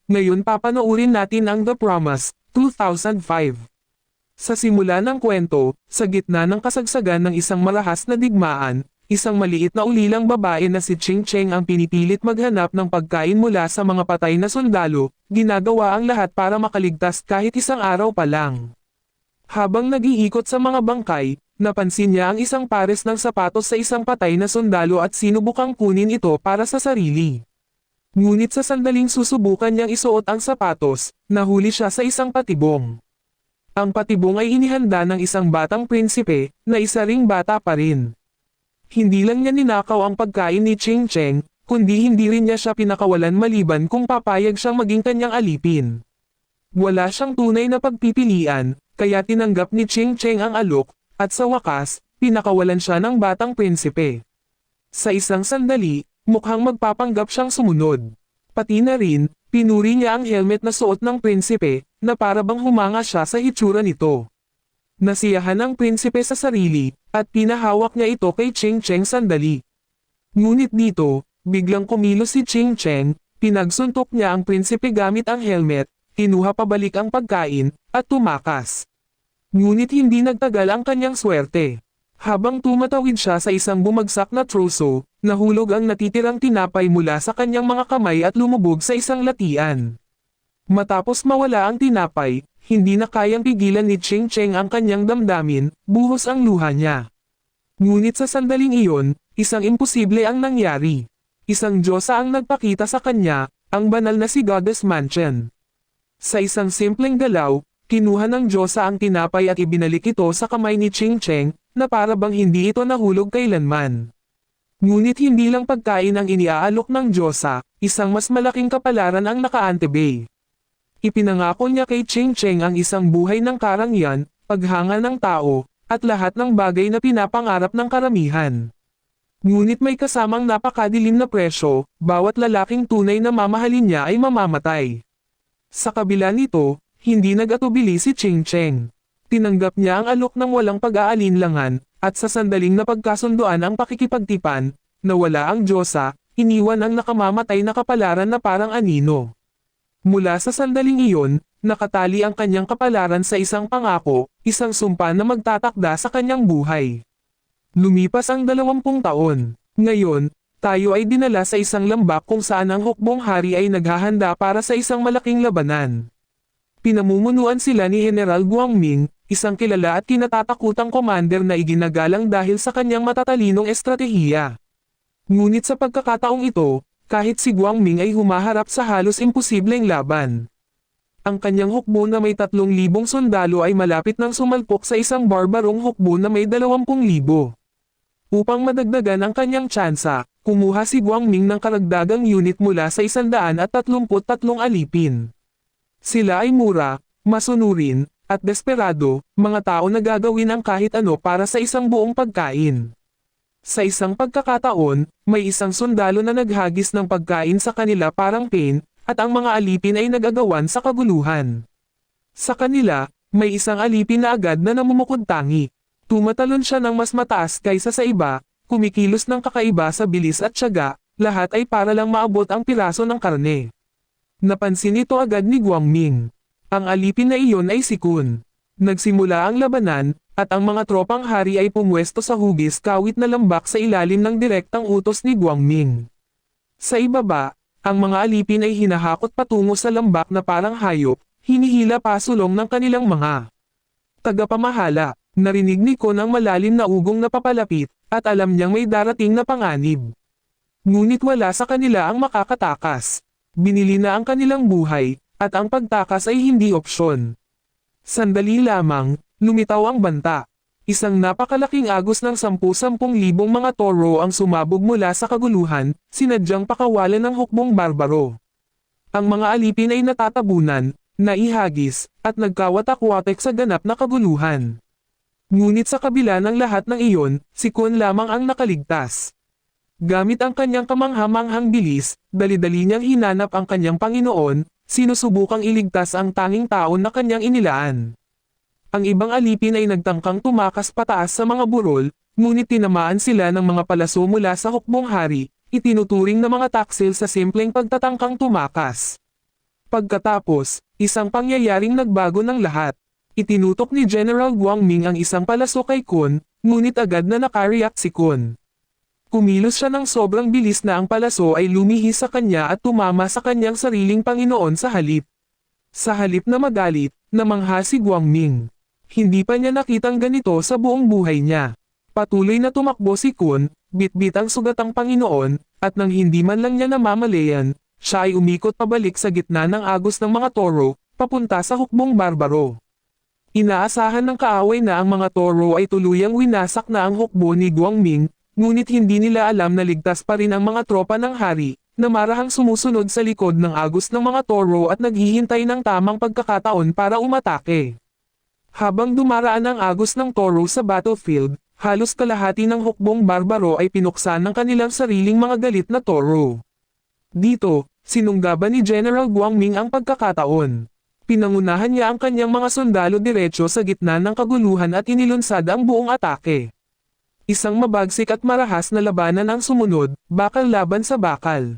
Ngayon papanoorin natin ang The Promise, 2005. Sa simula ng kwento, sa gitna ng kasagsagan ng isang marahas na digmaan, isang maliit na ulilang babae na si Ching Cheng ang pinipilit maghanap ng pagkain mula sa mga patay na sundalo, ginagawa ang lahat para makaligtas kahit isang araw pa lang. Habang nag-iikot sa mga bangkay, napansin niya ang isang pares ng sapatos sa isang patay na sundalo at sinubukang kunin ito para sa sarili. Ngunit sa sandaling susubukan niyang isuot ang sapatos, nahuli siya sa isang patibong. Ang patibong ay inihanda ng isang batang prinsipe, na isa ring bata pa rin. Hindi lang niya ninakaw ang pagkain ni Ching Cheng, kundi hindi rin niya siya pinakawalan maliban kung papayag siyang maging kanyang alipin. Wala siyang tunay na pagpipilian, kaya tinanggap ni Ching Cheng ang alok, at sa wakas, pinakawalan siya ng batang prinsipe. Sa isang sandali, mukhang magpapanggap siyang sumunod. Pati na rin, pinuri niya ang helmet na suot ng prinsipe, na para bang humanga siya sa hitsura nito. Nasiyahan ang prinsipe sa sarili, at pinahawak niya ito kay Ching Cheng sandali. Ngunit dito, biglang kumilos si Ching Cheng, pinagsuntok niya ang prinsipe gamit ang helmet, kinuha pabalik ang pagkain, at tumakas. Ngunit hindi nagtagal ang kanyang swerte. Habang tumatawid siya sa isang bumagsak na troso, nahulog ang natitirang tinapay mula sa kanyang mga kamay at lumubog sa isang latian. Matapos mawala ang tinapay, hindi na kayang pigilan ni Ching Cheng ang kanyang damdamin, buhos ang luha niya. Ngunit sa sandaling iyon, isang imposible ang nangyari. Isang diyosa ang nagpakita sa kanya, ang banal na si Goddess Mansion. Sa isang simpleng galaw, kinuha ng diyosa ang tinapay at ibinalik ito sa kamay ni Ching Cheng, na para bang hindi ito nahulog kailanman. Ngunit hindi lang pagkain ang iniaalok ng diyosa, isang mas malaking kapalaran ang nakaantebay. Ipinangako niya kay Ching Cheng ang isang buhay ng karangyaan, paghanga ng tao, at lahat ng bagay na pinapangarap ng karamihan. Ngunit may kasamang napakadilim na presyo, bawat lalaking tunay na mamahalin niya ay mamamatay. Sa kabila nito, hindi nag-atubili si Ching Cheng. Tinanggap niya ang alok ng walang pag-aalinlangan, at sa sandaling napagkasunduan ang pakikipagtipan, nawala ang diyosa, iniwan ang nakamamatay na kapalaran na parang anino. Mula sa sandaling iyon, nakatali ang kanyang kapalaran sa isang pangako, isang sumpa na magtatakda sa kanyang buhay. Lumipas ang 20 taon. Ngayon, tayo ay dinala sa isang lambak kung saan ang hukbong hari ay naghahanda para sa isang malaking labanan. Pinamumunuan sila ni General Guangming, isang kilala at kinatatakutang commander na iginagalang dahil sa kanyang matatalinong estratehiya. Ngunit sa pagkakataong ito, kahit si Guangming ay humaharap sa halos imposibleng laban. Ang kanyang hukbo na may 3,000 sundalo ay malapit nang sumalpok sa isang barbarong hukbo na may 20,000. Upang madagdagan ang kanyang tsansa, kumuha si Guangming ng karagdagang unit mula sa 133 alipin. Sila ay mura, masunurin, at desperado, mga tao na gagawin ang kahit ano para sa isang buong pagkain. Sa isang pagkakataon, may isang sundalo na naghagis ng pagkain sa kanila parang pain, at ang mga alipin ay nagagawan sa kaguluhan. Sa kanila, may isang alipin na agad na namumukod-tangi. Tumatalon siya ng mas mataas kaysa sa iba, kumikilos ng kakaiba sa bilis at tiyaga, lahat ay para lang maabot ang piraso ng karne. Napansin ito agad ni Guangming. Ang alipin na iyon ay si Kun. Nagsimula ang labanan, at ang mga tropang hari ay pumwesto sa hugis kawit na lambak sa ilalim ng direktang utos ni Guangming. Sa ibaba, ang mga alipin ay hinahakot patungo sa lambak na parang hayop, hinihila pasulong ng kanilang mga tagapamahala. Narinig ni Kun ang malalim na ugong na papalapit, at alam niyang may darating na panganib. Ngunit wala sa kanila ang makakatakas. Binili na ang kanilang buhay, at ang pagtakas ay hindi opsyon. Sandali lamang, lumitaw ang banta. Isang napakalaking agos ng 10,000 mga toro ang sumabog mula sa kaguluhan, sinadyang pakawalan ng hukbong barbaro. Ang mga alipin ay natatabunan, naihagis, at nagkawatak-watek sa ganap na kaguluhan. Ngunit sa kabila ng lahat ng iyon, si Kun lamang ang nakaligtas. Gamit ang kanyang kamanghamanghang bilis, dali-dali niyang hinanap ang kanyang Panginoon, sinusubukang iligtas ang tanging taon na kanyang inilaan. Ang ibang alipin ay nagtangkang tumakas pataas sa mga burol, ngunit tinamaan sila ng mga palaso mula sa hukbong hari, itinuturing na mga taksil sa simpleng pagtatangkang tumakas. Pagkatapos, isang pangyayaring nagbago ng lahat. Itinutok ni General Guangming ang isang palaso kay Kun, ngunit agad na nakareact si Kun. Kumilos siya ng sobrang bilis na ang palaso ay lumihis sa kanya at tumama sa kanyang sariling Panginoon sa halip. Sa halip na magalit, namangha si Guangming. Hindi pa niya nakitang ganito sa buong buhay niya. Patuloy na tumakbo si Kun, bitbit ang sugatang Panginoon, at nang hindi man lang niya namamalayan, siya ay umikot pabalik sa gitna ng agos ng mga toro, papunta sa hukbong barbaro. Inaasahan ng kaaway na ang mga toro ay tuluyang winasak na ang hukbo ni Guangming, ngunit hindi nila alam na ligtas pa rin ang mga tropa ng hari, na marahang sumusunod sa likod ng agos ng mga toro at naghihintay ng tamang pagkakataon para umatake. Habang dumaraan ang agos ng toro sa battlefield, halos kalahati ng hukbong barbaro ay pinuksan ng kanilang sariling mga galit na toro. Dito, sinunggaban ni General Guangming ang pagkakataon. Pinangunahan niya ang kanyang mga sundalo diretso sa gitna ng kaguluhan at inilunsad ang buong atake. Isang mabagsik at marahas na labanan ang sumunod, bakal laban sa bakal.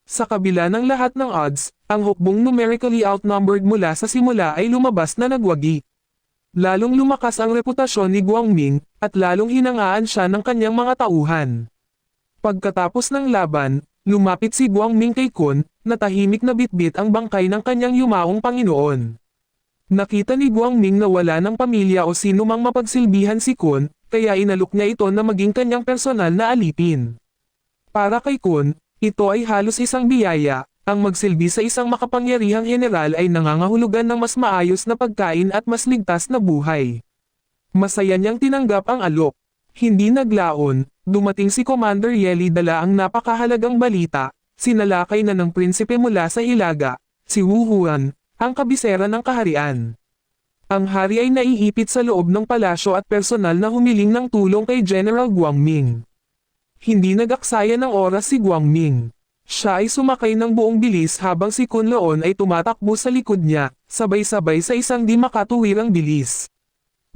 Sa kabila ng lahat ng odds, ang hukbong numerically outnumbered mula sa simula ay lumabas na nagwagi. Lalong lumakas ang reputasyon ni Guangming, at lalong hinangaan siya ng kanyang mga tauhan. Pagkatapos ng laban, lumapit si Guangming kay Kun, na tahimik na bitbit ang bangkay ng kanyang yumaong Panginoon. Nakita ni Guangming na wala ng pamilya o sino mang mapagsilbihan si Kun, kaya inalok niya ito na maging kanyang personal na alipin. Para kay Kun, ito ay halos isang biyaya, ang magsilbi sa isang makapangyarihang general ay nangangahulugan ng mas maayos na pagkain at mas ligtas na buhay. Masaya niyang tinanggap ang alok. Hindi naglaon, dumating si Commander Yeli dala ang napakahalagang balita, sinalakay na ng prinsipe mula sa Hilaga, si Wu Huan, ang kabisera ng kaharian. Ang hari ay naiipit sa loob ng palasyo at personal na humiling ng tulong kay General Guangming. Hindi nag-aksaya ng oras si Guangming. Siya ay sumakay ng buong bilis habang si Kun Loon ay tumatakbo sa likod niya, sabay-sabay sa isang di makatuwirang bilis.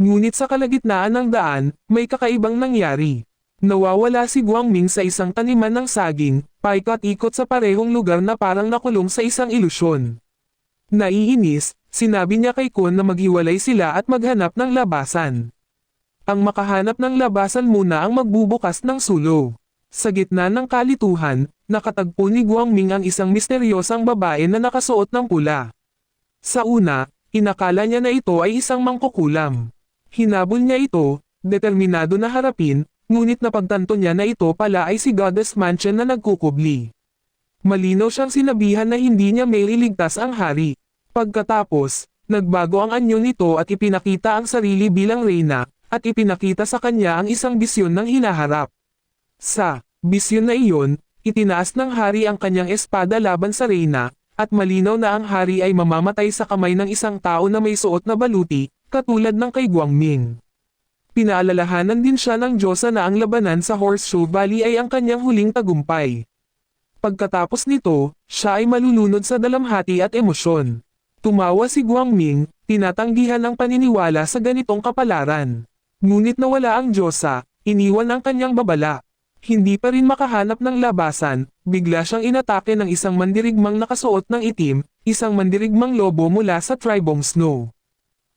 Ngunit sa kalagitnaan ng daan, may kakaibang nangyari. Nawawala si Guangming sa isang taniman ng saging, paikot-ikot sa parehong lugar na parang nakulong sa isang ilusyon. Naiinis, sinabi niya kay Kun na maghiwalay sila at maghanap ng labasan. Ang makahanap ng labasan muna ang magbubukas ng sulo. Sa gitna ng kalituhan, nakatagpo ni Guangming ang isang misteryosang babae na nakasuot ng pula. Sa una, inakala niya na ito ay isang mangkukulam. Hinabol niya ito, determinado na harapin, ngunit napagtanto niya na ito pala ay si Goddess Mansion na nagkukubli. Malinaw siyang sinabihan na hindi niya may iligtas ang hari. Pagkatapos, nagbago ang anyo nito at ipinakita ang sarili bilang reyna, at ipinakita sa kanya ang isang bisyon ng hinaharap. Sa bisyon na iyon, itinaas ng hari ang kanyang espada laban sa reyna, at malinaw na ang hari ay mamamatay sa kamay ng isang tao na may suot na baluti, katulad ng kay Guangming. Pinaalalahanan din siya ng Diyosa na ang labanan sa Horseshoe Valley ay ang kanyang huling tagumpay. Pagkatapos nito, siya ay malulunod sa dalamhati at emosyon. Tumawa si Guangming, tinatanggihan ang paniniwala sa ganitong kapalaran. Ngunit nawala ang Diyosa, iniwan ang kanyang babala. Hindi pa rin makahanap ng labasan, bigla siyang inatake ng isang mandirigmang nakasuot ng itim, isang mandirigmang lobo mula sa Tribong Snow.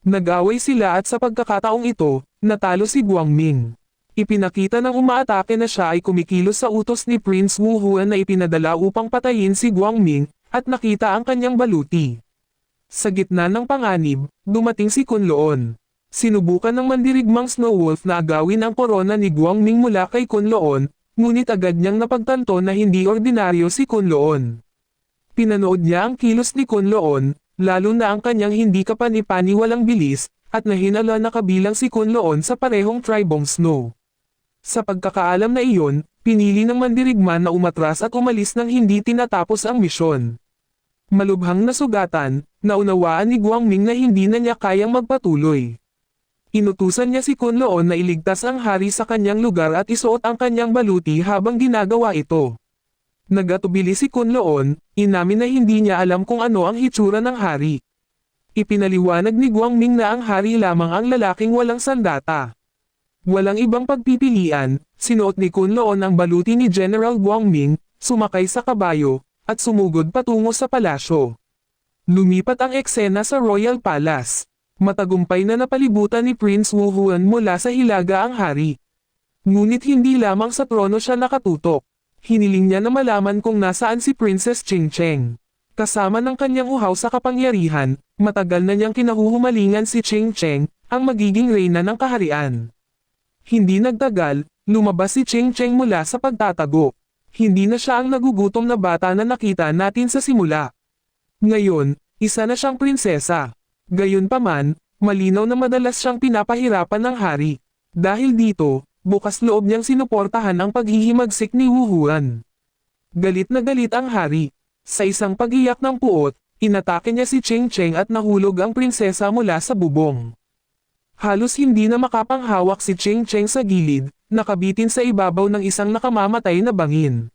Nag-away sila at sa pagkakataong ito, natalo si Guangming. Ipinakita ng umaatake na siya ay kumikilos sa utos ni Prince Wu Huan na ipinadala upang patayin si Guangming, at nakita ang kanyang baluti. Sa gitna ng panganib, dumating si Kun Loon. Sinubukan ng mandirigmang Snow Wolf na agawin ang korona ni Guangming mula kay Kun Loon, ngunit agad niyang napagtanto na hindi ordinaryo si Kun Loon. Pinanood niya ang kilos ni Kun Loon, lalo na ang kanyang hindi kapani-paniwalang bilis, at nahinala na kabilang si Kun Loon sa parehong Tribong Snow. Sa pagkakaalam na iyon, pinili ng mandirigma na umatras at umalis nang hindi tinatapos ang misyon. Malubhang nasugatan, naunawaan ni Guangming na hindi na niya kayang magpatuloy. Inutusan niya si Kun Loon na iligtas ang hari sa kanyang lugar at isuot ang kanyang baluti habang ginagawa ito. Nagatubili si Kun Loon, inamin na hindi niya alam kung ano ang hitsura ng hari. Ipinaliwanag ni Guangming na ang hari lamang ang lalaking walang sandata. Walang ibang pagpipilian, sinuot ni Kun Loon ang baluti ni General Guangming, sumakay sa kabayo, at sumugod patungo sa palasyo. Lumipat ang eksena sa Royal Palace. Matagumpay na napalibutan ni Prince Wuhuan mula sa hilaga ang hari. Ngunit hindi lamang sa trono siya nakatutok. Hiniling niya na malaman kung nasaan si Princess Ching-Cheng. Kasama ng kanyang uhaw sa kapangyarihan, matagal na niyang kinahuhumalingan si Ching-Cheng, ang magiging reyna ng kaharian. Hindi nagtagal, lumabas si Ching-Cheng mula sa pagtatago. Hindi na siya ang nagugutom na bata na nakita natin sa simula. Ngayon, isa na siyang prinsesa. Gayunpaman, malinaw na madalas siyang pinapahirapan ng hari. Dahil dito, bukas loob niyang sinuportahan ang paghihimagsik ni Wuhuan. Galit na galit ang hari. Sa isang pag-iyak ng puot, inatake niya si Ching-Cheng at nahulog ang prinsesa mula sa bubong. Halos hindi na makapanghawak si Ching-Cheng sa gilid, nakabitin sa ibabaw ng isang nakamamatay na bangin.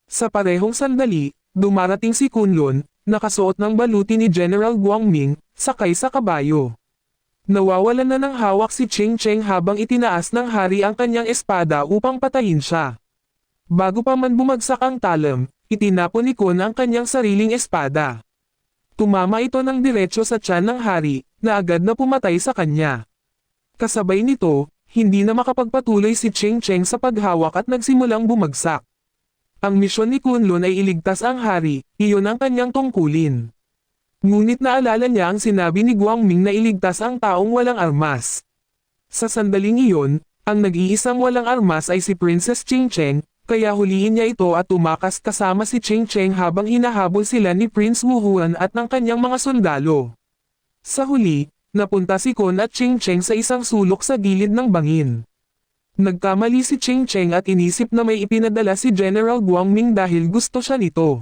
Sa parehong sandali, dumarating si Kunlun, nakasuot ng baluti ni General Guangming, sakay sa kabayo. Nawawalan na ng hawak si Ching-Cheng habang itinaas ng hari ang kanyang espada upang patayin siya. Bago pa man bumagsak ang talam, itinapon ni Kun ang kanyang sariling espada. Tumama ito ng diretsyo sa tiyan ng hari, na agad na pumatay sa kanya. Kasabay nito, hindi na makapagpatuloy si Ching-Cheng sa paghawak at nagsimulang bumagsak. Ang misyon ni Kunlun ay iligtas ang hari, iyon ang kanyang tungkulin. Ngunit naalala niya ang sinabi ni Guangming na iligtas ang taong walang armas. Sa sandaling iyon, ang nag-iisang walang armas ay si Princess Ching-Cheng, kaya huliin niya ito at tumakas kasama si Ching-Cheng habang hinahabol sila ni Prince Wuhuan at ng kanyang mga sundalo. Sa huli, napunta si Kun at Ching-Cheng sa isang sulok sa gilid ng bangin. Nagkamali si Ching-Cheng at inisip na may ipinadala si General Guangming dahil gusto siya nito.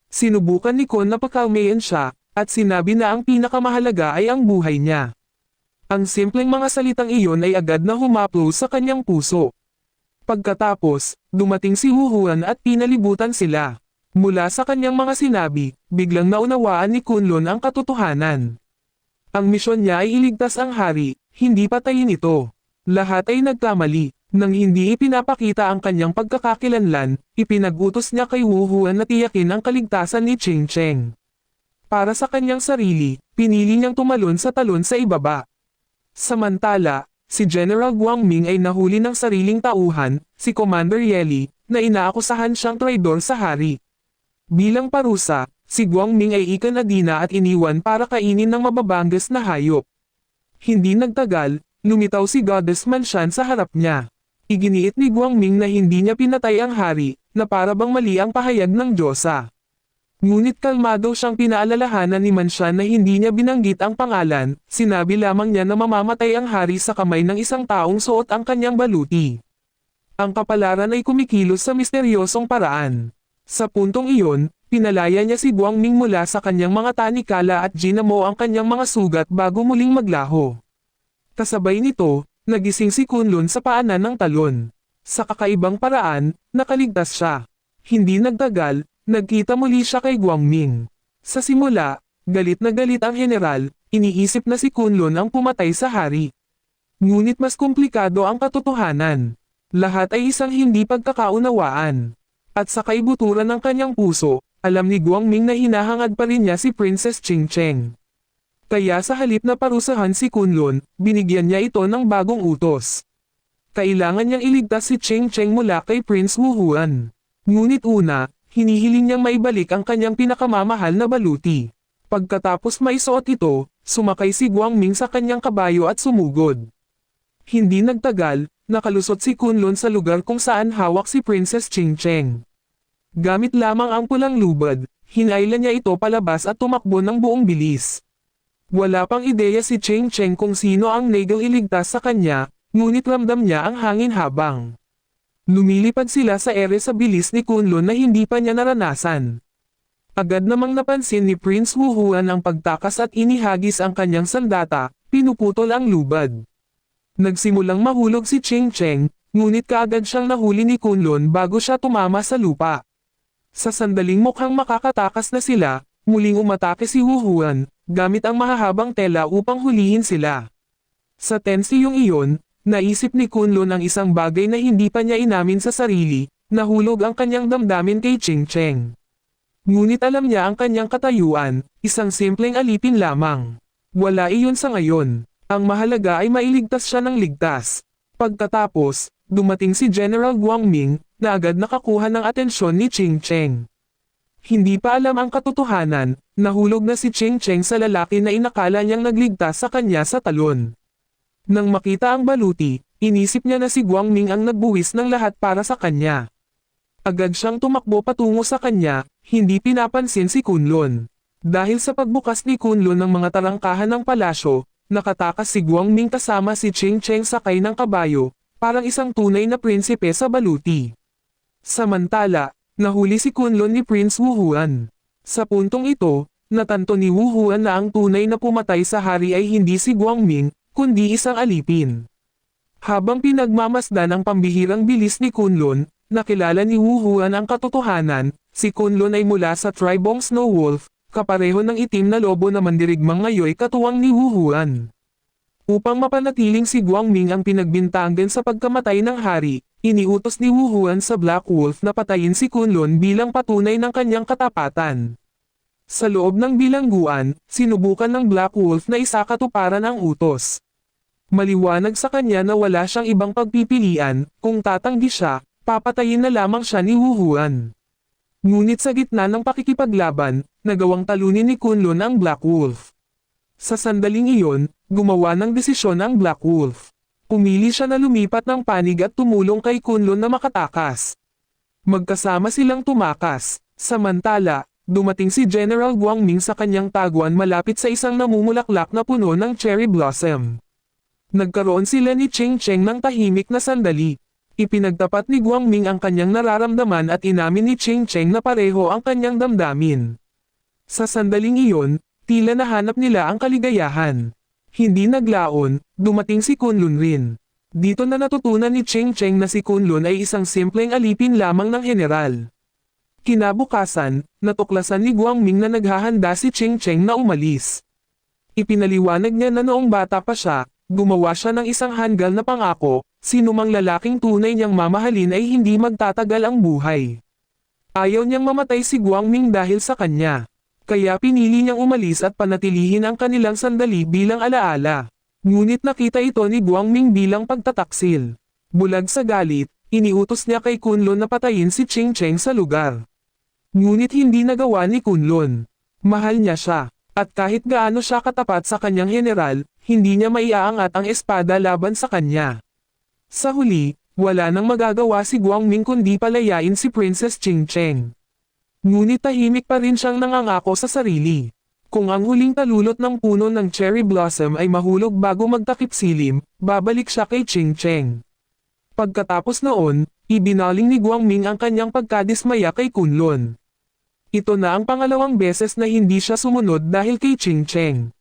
Sinubukan ni Kun na pakalmayan siya, at sinabi na ang pinakamahalaga ay ang buhay niya. Ang simpleng mga salitang iyon ay agad na humaplo sa kanyang puso. Pagkatapos, dumating si Wuhuan at pinalibutan sila. Mula sa kanyang mga sinabi, biglang naunawaan ni Kunlun ang katotohanan. Ang misyon niya ay iligtas ang hari, hindi patayin ito. Lahat ay nagkamali. Nang hindi ipinapakita ang kanyang pagkakakilanlan, ipinag-utos niya kay Wuhuan na tiyakin ang kaligtasan ni Ching-Cheng. Para sa kanyang sarili, pinili niyang tumalon sa talon sa ibaba. Samantala, si General Guangming ay nahuli ng sariling tauhan, si Commander Yeli, na inaakusahan siyang traidor sa hari. Bilang parusa, si Guangming ay ikanadina at iniwan para kainin ng mababangas na hayop. Hindi nagtagal, lumitaw si Goddess Manshan sa harap niya. Iginiit ni Guangming na hindi niya pinatay ang hari, na para bang mali ang pahayag ng Diyosa. Ngunit kalmado siyang pinaalalahanan ni Manshan na hindi niya binanggit ang pangalan, sinabi lamang niya na mamamatay ang hari sa kamay ng isang taong suot ang kanyang baluti. Ang kapalaran ay kumikilos sa misteryosong paraan. Sa puntong iyon, pinalaya niya si Guangming mula sa kanyang mga tanikala at ginamo ang kanyang mga sugat bago muling maglaho. Kasabay nito, nagising si Kunlun sa paanan ng talon. Sa kakaibang paraan, nakaligtas siya. Hindi nagtagal, nagkita muli siya kay Guangming. Sa simula, galit na galit ang general, iniisip na si Kunlun ang pumatay sa hari. Ngunit mas komplikado ang katotohanan. Lahat ay isang hindi pagkakaunawaan. At sa kaibuturan ng kanyang puso, alam ni Guangming na hinahangad pa rin niya si Princess Ching-Cheng. Kaya sa halip na parusahan si Kunlun, binigyan niya ito ng bagong utos. Kailangan niyang iligtas si Ching-Cheng mula kay Prince Wuhuan. Ngunit una, hinihiling niyang maibalik ang kanyang pinakamamahal na baluti. Pagkatapos maisuot ito, sumakay si Guangming sa kanyang kabayo at sumugod. Hindi nagtagal, nakalusot si Kunlun sa lugar kung saan hawak si Princess Ching-Cheng. Gamit lamang ang pulang lubad, hinailan niya ito palabas at tumakbo ng buong bilis. Wala pang ideya si Ching-Cheng kung sino ang nagal iligtas sa kanya, ngunit ramdam niya ang hangin habang lumilipad sila sa ere sa bilis ni Kunlun na hindi pa niya naranasan. Agad namang napansin ni Prince Wuhuan ang pagtakas at inihagis ang kanyang sandata, pinuputol ang lubad. Nagsimulang mahulog si Ching-Cheng, ngunit kaagad siyang nahuli ni Kunlun bago siya tumama sa lupa. Sa sandaling mukhang makakatakas na sila, muling umatake si Wuhuan, gamit ang mahahabang tela upang hulihin sila. Sa tensiyong iyon, naisip ni Kunlun ang isang bagay na hindi pa niya inamin sa sarili, nahulog ang kanyang damdamin kay Ching-Cheng. Ngunit alam niya ang kanyang katayuan, isang simpleng alipin lamang. Wala iyon sa ngayon. Ang mahalaga ay mailigtas siya ng ligtas. Pagkatapos, dumating si General Guangming, na agad nakakuha ng atensyon ni Ching Cheng. Hindi pa alam ang katotohanan, nahulog na si Ching Cheng sa lalaki na inakala niyang nagligtas sa kanya sa talon. Nang makita ang baluti, inisip niya na si Guangming ang nagbuwis ng lahat para sa kanya. Agad siyang tumakbo patungo sa kanya, hindi pinapansin si Kunlun. Dahil sa pagbukas ni Kunlun ng mga tarangkahan ng palasyo, nakatakas si Guangming kasama si Ching Cheng sakay ng kabayo, parang isang tunay na prinsipe sa baluti. Samantala, nahuli si Kunlun ni Prince Wu Huan. Sa puntong ito, natanto ni Wu Huan na ang tunay na pumatay sa hari ay hindi si Guangming, kundi isang alipin. Habang pinagmamasdan ang pambihirang bilis ni Kunlun, nakilala ni Wu Huan ang katotohanan, si Kunlun ay mula sa tribong Snow Wolf, kapareho ng itim na lobo na mandirigmang ngayoy katuwang ni Wu Huan. Upang mapanatiling si Guangming ang pinagbintangan sa pagkamatay ng hari, iniutos ni Wu Huan sa Black Wolf na patayin si Kunlun bilang patunay ng kanyang katapatan. Sa loob ng bilangguan, sinubukan ng Black Wolf na isakatuparan ang utos. Maliwanag sa kanya na wala siyang ibang pagpipilian, kung tatanggi siya, papatayin na lamang siya ni Wu Huan. Ngunit sa gitna ng pakikipaglaban, nagawang talunin ni Kunlun ang Black Wolf. Sa sandaling iyon, gumawa ng desisyon ang Black Wolf. Pumili siya na lumipat ng panig at tumulong kay Kunlun na makatakas. Magkasama silang tumakas. Samantala, dumating si General Guangming sa kanyang taguan malapit sa isang namumulaklak na puno ng cherry blossom. Nagkaroon sila ni Ching Cheng ng tahimik na sandali. Ipinagtapat ni Guangming ang kanyang nararamdaman at inamin ni Ching Cheng na pareho ang kanyang damdamin. Sa sandaling iyon, tila nahanap nila ang kaligayahan. Hindi naglaon, dumating si Kunlun rin. Dito na natutunan ni Ching Cheng na si Kunlun ay isang simpleng alipin lamang ng general. Kinabukasan, natuklasan ni Guangming na naghahanda si Ching Cheng na umalis. Ipinaliwanag niya na noong bata pa siya, gumawa siya ng isang hanggal na pangako, sinumang lalaking tunay niyang mamahalin ay hindi magtatagal ang buhay. Ayaw niyang mamatay si Guangming dahil sa kanya. Kaya pinili niyang umalis at panatilihin ang kanilang sandali bilang alaala. Ngunit nakita ito ni Guangming bilang pagtataksil. Bulag sa galit, iniutos niya kay Kunlun na patayin si Ching Cheng sa lugar. Ngunit hindi nagawa ni Kunlun. Mahal niya siya. At kahit gaano siya katapat sa kanyang general, hindi niya maiaangat ang espada laban sa kanya. Sa huli, wala nang magagawa si Guangming kundi palayain si Princess Ching Cheng. Ngunit tahimik pa rin siyang nangangako sa sarili. Kung ang huling talulot ng puno ng cherry blossom ay mahulog bago magtakip silim, babalik siya kay Ching Cheng. Pagkatapos noon, ibinaling ni Guangming ang kanyang pagkadismaya kay Kunlun. Ito na ang pangalawang beses na hindi siya sumunod dahil kay Ching Cheng.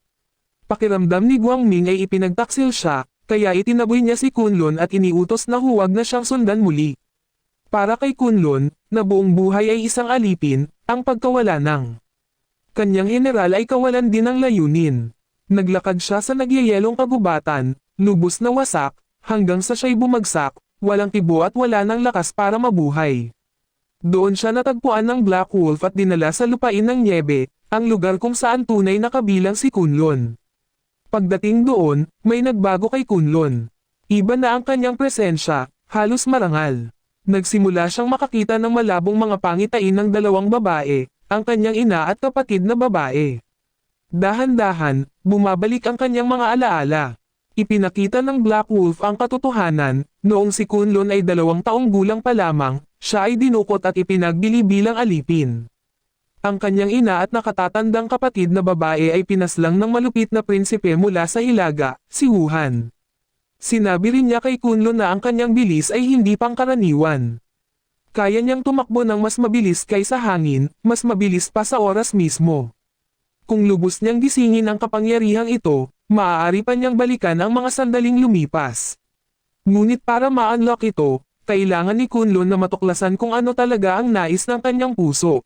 Pakiramdam ni Guangming ay ipinagtaksil siya, kaya itinaboy niya si Kunlun at iniutos na huwag na siyang sundan muli. Para kay Kunlun, na buong buhay ay isang alipin, ang pagkawala ng kanyang general ay kawalan din ng layunin. Naglakad siya sa nagyayelong kagubatan, lubos na wasak, hanggang sa siya'y bumagsak, walang tibo at wala ng lakas para mabuhay. Doon siya natagpuan ng Black Wolf at dinala sa lupain ng Niebe, ang lugar kung saan tunay na kabilang si Kunlun. Pagdating doon, may nagbago kay Kunlun. Iba na ang kanyang presensya, halos marangal. Nagsimula siyang makakita ng malabong mga pangitain ng dalawang babae, ang kanyang ina at kapatid na babae. Dahan-dahan, bumabalik ang kanyang mga alaala. Ipinakita ng Black Wolf ang katotohanan, noong si Kunlun ay 2 taong gulang pa lamang, siya ay dinukot at ipinagbili bilang alipin. Ang kanyang ina at nakatatandang kapatid na babae ay pinaslang ng malupit na prinsipe mula sa Hilaga, si Wuhan. Sinabi rin niya kay Kunlun na ang kanyang bilis ay hindi pangkaraniwan. Kaya niyang tumakbo ng mas mabilis kaysa hangin, mas mabilis pa sa oras mismo. Kung lubos niyang gisingin ang kapangyarihang ito, maaari pa niyang balikan ang mga sandaling lumipas. Ngunit para ma-unlock ito, kailangan ni Kunlun na matuklasan kung ano talaga ang nais ng kanyang puso.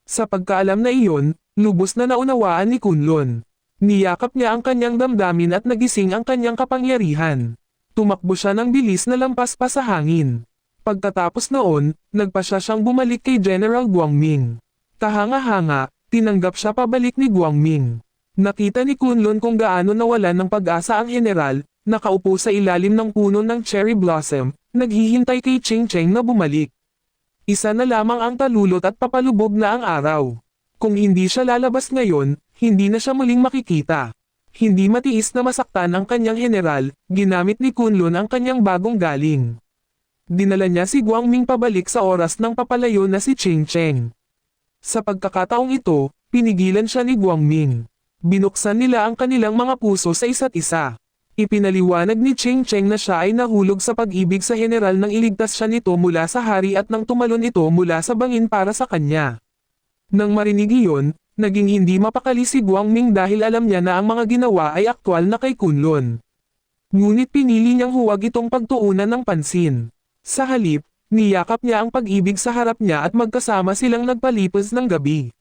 Sa pagkaalam na iyon, lubos na naunawaan ni Kunlun. Niyakap niya ang kanyang damdamin at nagising ang kanyang kapangyarihan. Tumakbo siya ng bilis na lampas pa sa hangin. Pagkatapos noon, nagpasya siyang bumalik kay General Guangming. Kahanga-hanga, tinanggap siya pabalik ni Guangming. Nakita ni Kunlun kung gaano nawalan ng pag-asa ang general, nakaupo sa ilalim ng puno ng cherry blossom, naghihintay kay Ching Cheng na bumalik. Isa na lamang ang talulot at papalubog na ang araw. Kung hindi siya lalabas ngayon, hindi na siya muling makikita. Hindi matiis na masaktan ang kanyang general, ginamit ni Kunlun ang kanyang bagong galing. Dinala niya si Guangming pabalik sa oras ng papalayo na si Ching Cheng. Sa pagkakataong ito, pinigilan siya ni Guangming. Binuksan nila ang kanilang mga puso sa isa't isa. Ipinaliwanag ni Ching Cheng na siya ay nahulog sa pag-ibig sa general nang iligtas siya nito mula sa hari at nang tumalon ito mula sa bangin para sa kanya. Nang marinig iyon, naging hindi mapakali si Guangming dahil alam niya na ang mga ginawa ay aktwal na kay Kunlun. Ngunit pinili niyang huwag itong pagtuunan ng pansin. Sa halip, niyakap niya ang pag-ibig sa harap niya at magkasama silang nagpalipas ng gabi.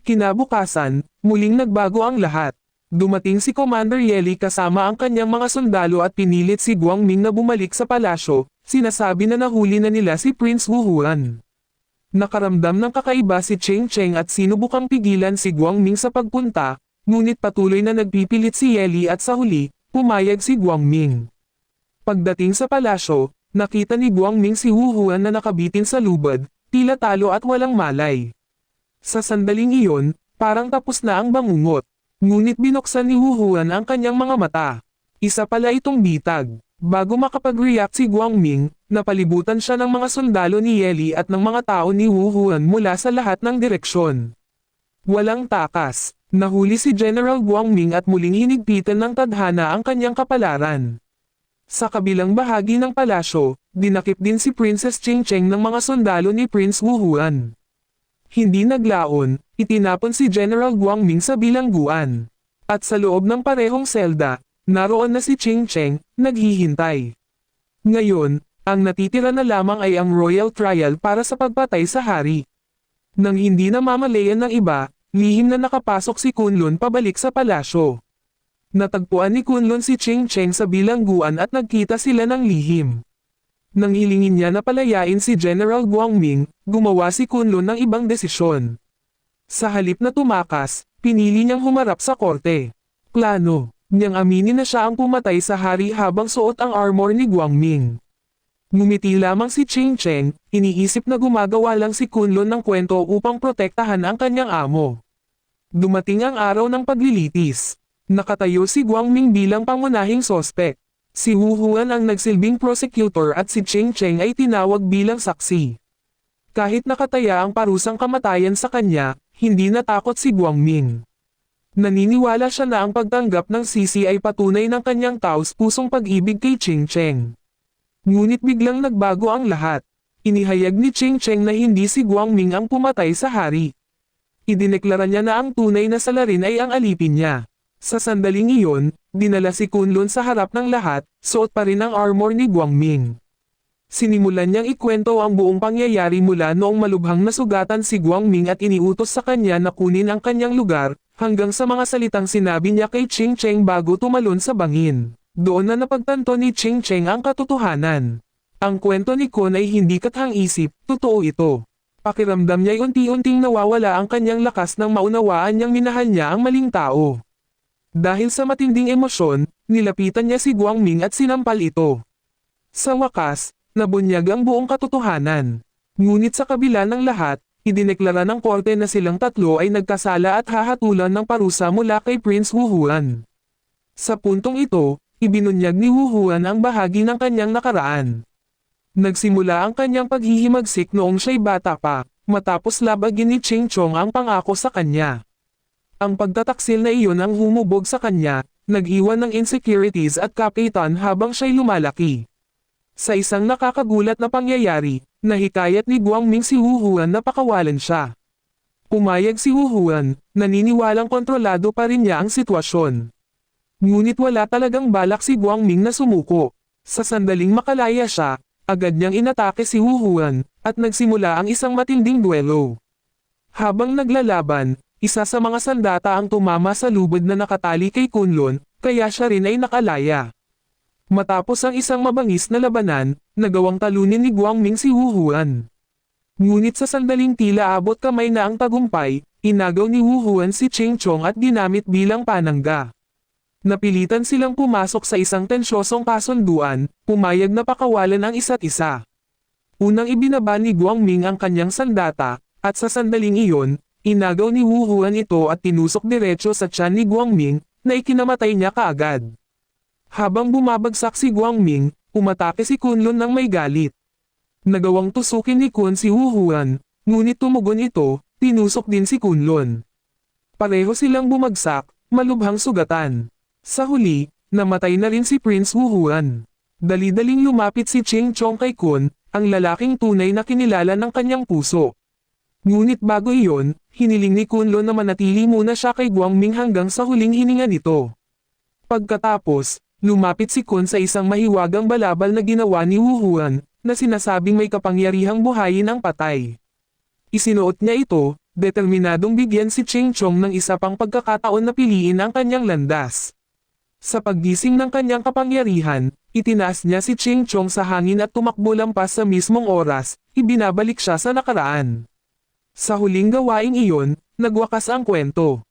Kinabukasan, muling nagbago ang lahat. Dumating si Commander Yeli kasama ang kanyang mga sundalo at pinilit si Guangming na bumalik sa palasyo, sinasabi na nahuli na nila si Prince Wu Huan. Nakaramdam ng kakaiba si Ching Cheng at sinubukang pigilan si Guangming sa pagpunta, ngunit patuloy na nagpipilit si Yeli at sa huli, pumayag si Guangming. Pagdating sa palasyo, nakita ni Guangming si Wu Huan na nakabitin sa lubad, tila talo at walang malay. Sa sandaling iyon, parang tapos na ang bangungot. Ngunit binuksan ni Wu Huan ang kanyang mga mata. Isa pala itong bitag. Bago makapag-react si Guangming, napalibutan siya ng mga sundalo ni Yeli at ng mga tao ni Wu Huan mula sa lahat ng direksyon. Walang takas. Nahuli si General Guangming at muling hinigpitan ng tadhana ang kanyang kapalaran. Sa kabilang bahagi ng palasyo, dinakip din si Princess Ching Cheng ng mga sundalo ni Prince Wu Huan. Hindi naglaon, itinapon si General Guangming sa bilangguan. At sa loob ng parehong selda, naroon na si Ching Cheng, naghihintay. Ngayon, ang natitira na lamang ay ang royal trial para sa pagpatay sa hari. Nang hindi na mamalayan ng iba, lihim na nakapasok si Kunlun pabalik sa palasyo. Natagpuan ni Kunlun si Ching Cheng sa bilangguan at nagkita sila ng lihim. Nang hilingin niya na palayain si General Guangming, gumawa si Kunlun ng ibang desisyon. Sa halip na tumakas, pinili niyang humarap sa korte. Plano niyang aminin na siya ang pumatay sa hari habang suot ang armor ni Guangming. Ngumiti lamang si Ching Cheng, iniisip na gumagawa lang si Kunlun ng kwento upang protektahan ang kanyang amo. Dumating ang araw ng paglilitis. Nakatayo si Guangming bilang pangunahing sospek. Si Wu Huan ang nagsilbing prosecutor at si Ching Cheng ay tinawag bilang saksi. Kahit nakataya ang parusang kamatayan sa kanya, hindi natakot si Guangming. Naniniwala siya na ang pagtanggap ng sisi ay patunay ng kanyang taos-pusong pag-ibig kay Ching Cheng. Ngunit biglang nagbago ang lahat. Inihayag ni Ching Cheng na hindi si Guangming ang pumatay sa hari. Idineklara niya na ang tunay na salarin ay ang alipin niya. Sa sandaling iyon, dinala si Kunlun sa harap ng lahat, suot pa rin ang armor ni Guangming. Sinimulan niyang ikwento ang buong pangyayari mula noong malubhang nasugatan si Guangming at iniutos sa kanya na kunin ang kanyang lugar, hanggang sa mga salitang sinabi niya kay Ching Cheng bago tumalon sa bangin. Doon na napagtanto ni Ching Cheng ang katotohanan. Ang kwento ni Kun ay hindi kathang-isip, totoo ito. Pakiramdam niya'y unti-unting nawawala ang kanyang lakas nang maunawaan niyang minahal niya ang maling tao. Dahil sa matinding emosyon, nilapitan niya si Guangming at sinampal ito. Sa wakas, nabunyag ang buong katotohanan. Ngunit sa kabila ng lahat, idineklara ng korte na silang tatlo ay nagkasala at hahatulan ng parusa mula kay Prince Wu Huan. Sa puntong ito, ibinunyag ni Wu Huan ang bahagi ng kanyang nakaraan. Nagsimula ang kanyang paghihimagsik noong siya'y bata pa, matapos labagin ni Ching Chong ang pangako sa kanya. Ang pagtataksil na iyon ang humubog sa kanya, nag-iwan ng insecurities at kapitan habang siya'y lumalaki. Sa isang nakakagulat na pangyayari, nahikayat ni Guangming si Wu Huan na pakawalan siya. Pumayag si Wu Huan, naniniwalang kontrolado pa rin niya ang sitwasyon. Ngunit wala talagang balak si Guangming na sumuko. Sa sandaling makalaya siya, agad niyang inatake si Wu Huan, at nagsimula ang isang matinding duelo. Habang naglalaban, isa sa mga sandata ang tumama sa lubid na nakatali kay Kunlun, kaya siya rin ay nakalaya. Matapos ang isang mabangis na labanan, nagawang talunin ni Guangming si Wu Huan. Ngunit sa sandaling tila abot kamay na ang tagumpay, inagaw ni Wu Huan si Ching Chong at ginamit bilang panangga. Napilitan silang pumasok sa isang tensyosong kasunduan, pumayag na pakawalan ang isa't isa. Unang ibinaba ni Guangming ang kanyang sandata, at sa sandaling iyon, inagaw ni Wu Huan ito at tinusok diretso sa tiyan ni Guangming, na ikinamatay niya kaagad. Habang bumabagsak si Guangming, umatake si Kunlun ng may galit. Nagawang tusukin ni Kun si Wu Huan, ngunit tumugon ito, tinusok din si Kunlun. Pareho silang bumagsak, malubhang sugatan. Sa huli, namatay na rin si Prince Wu Huan. Dali-daling lumapit si Ching Chong kay Kun, ang lalaking tunay na kinilala ng kanyang puso. Ngunit bago iyon, hiniling ni Kunlun na manatili muna siya kay Guangming hanggang sa huling hininga nito. Pagkatapos, lumapit si Kun sa isang mahiwagang balabal na ginawa ni Wu Huan, na sinasabing may kapangyarihang buhayin ang patay. Isinuot niya ito, determinadong bigyan si Ching Chong ng isa pang pagkakataon na piliin ang kanyang landas. Sa paggising ng kanyang kapangyarihan, itinaas niya si Ching Chong sa hangin at tumakbo lampas sa mismong oras, ibinabalik siya sa nakaraan. Sa huling gawaing iyon, nagwakas ang kwento.